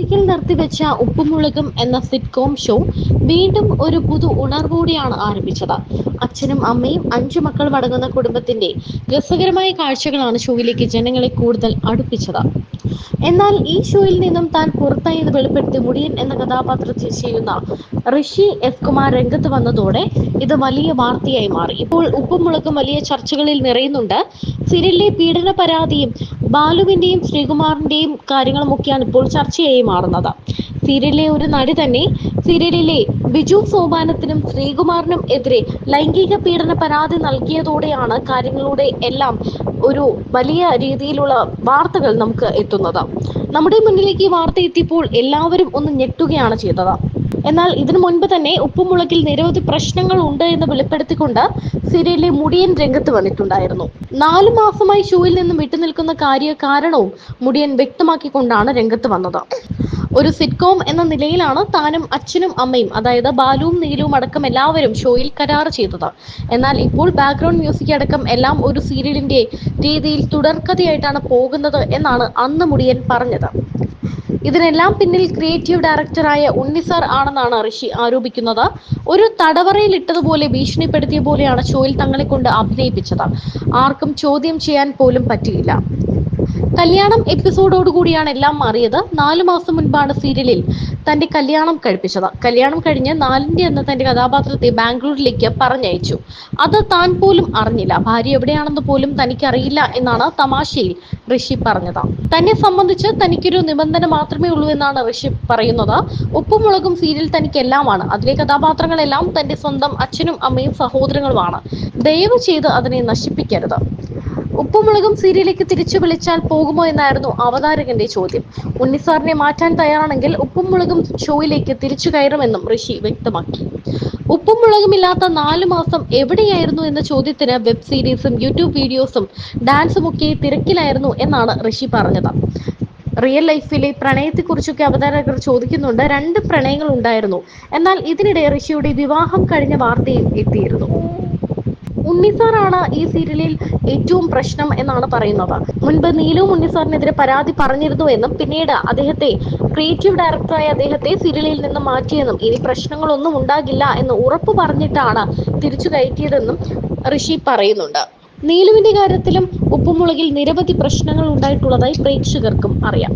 ഒരിക്കൽ നിർത്തിവെച്ച ഉപ്പുമുളകും എന്ന sitcom show വീണ്ടും ഒരു പുതു ഉണർവോടെയാണ് ആരംഭിച്ചത്. അച്ഛനും അമ്മയും 5 മക്കളും അടങ്ങുന്ന കുടുംബത്തിന്റെ രസകരമായ കാഴ്ചകളാണ് ഷോയിലേക്ക് ജനങ്ങളെ കൂടുതൽ അടുപ്പിച്ചത്. എന്നാൽ ഈ ഷോയിൽ നിന്നും താൻ പുറത്തായെന്ന് വെളിപ്പെടുത്തി മുടിയൻ എന്ന കഥാപാത്രത്തിൽ ചെയ്യുന്ന ഋഷി എസ് കുമാർ രംഗത്ത് വന്നതോടെ ഇത് വലിയ വാർത്തയായി മാറി. ഇപ്പോൾ ഉപ്പുമുളകും വലിയ ചർച്ചകളിൽ നിറയുന്നുണ്ട്. സീരിയലിലെ പീഡന പരാതിയും ബാലുവിന്റെയും ശ്രീകുമാറിന്റെയും കാര്യങ്ങളുമൊക്കെയാണ് ഇപ്പോൾ ചർച്ചയായി മാറുന്നത്. സീരിയലിലെ ഒരു നടി തന്നെ സീരിയലിലെ ബിജു സോപാനത്തിനും ശ്രീകുമാറിനും എതിരെ ലൈംഗിക പീഡന പരാതി നൽകിയതോടെയാണ് കാര്യങ്ങളുടെ എല്ലാം ഒരു വലിയ രീതിയിലുള്ള വാർത്തകൾ നമുക്ക് എത്തുന്നത്. നമ്മുടെ മുന്നിലേക്ക് ഈ വാർത്ത എത്തിയപ്പോൾ എല്ലാവരും ഒന്ന് ഞെട്ടുകയാണ് ചെയ്തത്. എന്നാൽ ഇതിനു മുൻപ് തന്നെ ഉപ്പുമുളകിൽ നിരവധി പ്രശ്നങ്ങൾ ഉണ്ട് എന്ന് വെളിപ്പെടുത്തിക്കൊണ്ട് സീരിയലിലെ മുടിയൻ രംഗത്ത് വന്നിട്ടുണ്ടായിരുന്നു. 4 മാസമായി ഷോയിൽ നിന്നും വിട്ടുനിൽക്കുന്ന കാരണവും മുടിയൻ വ്യക്തമാക്കിക്കൊണ്ടാണ് രംഗത്ത് വന്നത്. ഒരു സിറ്റ്കോം എന്ന നിലയിലാണ് താനും അച്ഛനും അമ്മയും, അതായത് ബാലുവും നീലുവും അടക്കം എല്ലാവരും ഷോയിൽ കരാർ ചെയ്തത്. എന്നാൽ ഇപ്പോൾ ബാക്ക്ഗ്രൗണ്ട് മ്യൂസിക് അടക്കം എല്ലാം ഒരു സീരിയലിന്റെ രീതിയിൽ തുടർക്കഥയായിട്ടാണ് പോകുന്നത് എന്നാണ് അന്ന് മുടിയൻ പറഞ്ഞത്. ഇതിനെല്ലാം പിന്നിൽ ക്രിയേറ്റീവ് ഡയറക്ടറായ ഉണ്ണിസാർ ആണെന്നാണ് ഋഷി ആരോപിക്കുന്നത്. ഒരു തടവറയിൽ ഇട്ടതുപോലെ ഭീഷണിപ്പെടുത്തിയ പോലെയാണ് ഷോയിൽ തങ്ങളെ കൊണ്ട് അഭിനയിപ്പിച്ചത്. ആർക്കും ചോദ്യം ചെയ്യാൻ പോലും പറ്റിയില്ല. കല്യാണം എപ്പിസോഡോടുകൂടിയാണ് എല്ലാം മാറിയത്. 4 മാസം മുൻപാണ് സീരിയലിൽ തന്റെ കല്യാണം കഴിപ്പിച്ചത്. കല്യാണം കഴിഞ്ഞ് 4ന്റെ അന്ന് തന്റെ കഥാപാത്രത്തെ ബാംഗ്ലൂരിലേക്ക് പറഞ്ഞയച്ചു. അത് താൻ പോലും അറിഞ്ഞില്ല. ഭാര്യ എവിടെയാണെന്ന് പോലും തനിക്കറിയില്ല എന്നാണ് തമാശയിൽ ഋഷി പറഞ്ഞത്. തന്നെ സംബന്ധിച്ച് തനിക്കൊരു നിബന്ധന മാത്രമേ ഉള്ളൂ എന്നാണ് ഋഷി പറയുന്നത്. ഉപ്പുമുളകും സീരിയൽ തനിക്ക് എല്ലാമാണ്. അതിലെ കഥാപാത്രങ്ങളെല്ലാം തന്റെ സ്വന്തം അച്ഛനും അമ്മയും സഹോദരങ്ങളുമാണ്. ദയവ് ചെയ്ത് അതിനെ നശിപ്പിക്കരുത്. ഉപ്പുമുളകും സീരിയലിലേക്ക് തിരിച്ചു വിളിച്ചാൽ പോകുമോ എന്നായിരുന്നു അവതാരകന്റെ ചോദ്യം. ഉണ്ണിസാറിനെ മാറ്റാൻ തയ്യാറാണെങ്കിൽ ഉപ്പുമുളകും ഷോയിലേക്ക് തിരിച്ചു കയറുമെന്നും ഋഷി വ്യക്തമാക്കി. ഉപ്പുമുളകുമില്ലാത്ത 4 മാസം എവിടെയായിരുന്നു എന്ന ചോദ്യത്തിന് വെബ് സീരീസും യൂട്യൂബ് വീഡിയോസും ഡാൻസും ഒക്കെ തിരക്കിലായിരുന്നു എന്നാണ് ഋഷി പറഞ്ഞത്. റിയൽ ലൈഫിലെ പ്രണയത്തെക്കുറിച്ചൊക്കെ അവതാരകർ ചോദിക്കുന്നുണ്ട്. 2 പ്രണയങ്ങൾ ഉണ്ടായിരുന്നു. എന്നാൽ ഇതിനിടെ ഋഷിയുടെ വിവാഹം കഴിഞ്ഞ വാർത്തയും എത്തിയിരുന്നു. ഉണ്ണിസാറാണ് ഈ സീരിയലിൽ ഏറ്റവും പ്രശ്നം എന്നാണ് പറയുന്നത്. മുൻപ് നീലു ഉണ്ണിസാറിനെതിരെ പരാതി പറഞ്ഞിരുന്നു എന്നും പിന്നീട് ക്രിയേറ്റീവ് ഡയറക്ടറായ അദ്ദേഹത്തെ സീരിയലിൽ നിന്ന് മാറ്റിയെന്നും ഇനി പ്രശ്നങ്ങളൊന്നും ഉണ്ടാകില്ല എന്ന് ഉറപ്പു പറഞ്ഞിട്ടാണ് തിരിച്ചു കയറ്റിയതെന്നും ഋഷി പറയുന്നുണ്ട്. നീലുവിന്റെ കാര്യത്തിലും ഉപ്പുമുളകിൽ നിരവധി പ്രശ്നങ്ങൾ ഉണ്ടായിട്ടുള്ളതായി പ്രേക്ഷകർക്കും അറിയാം.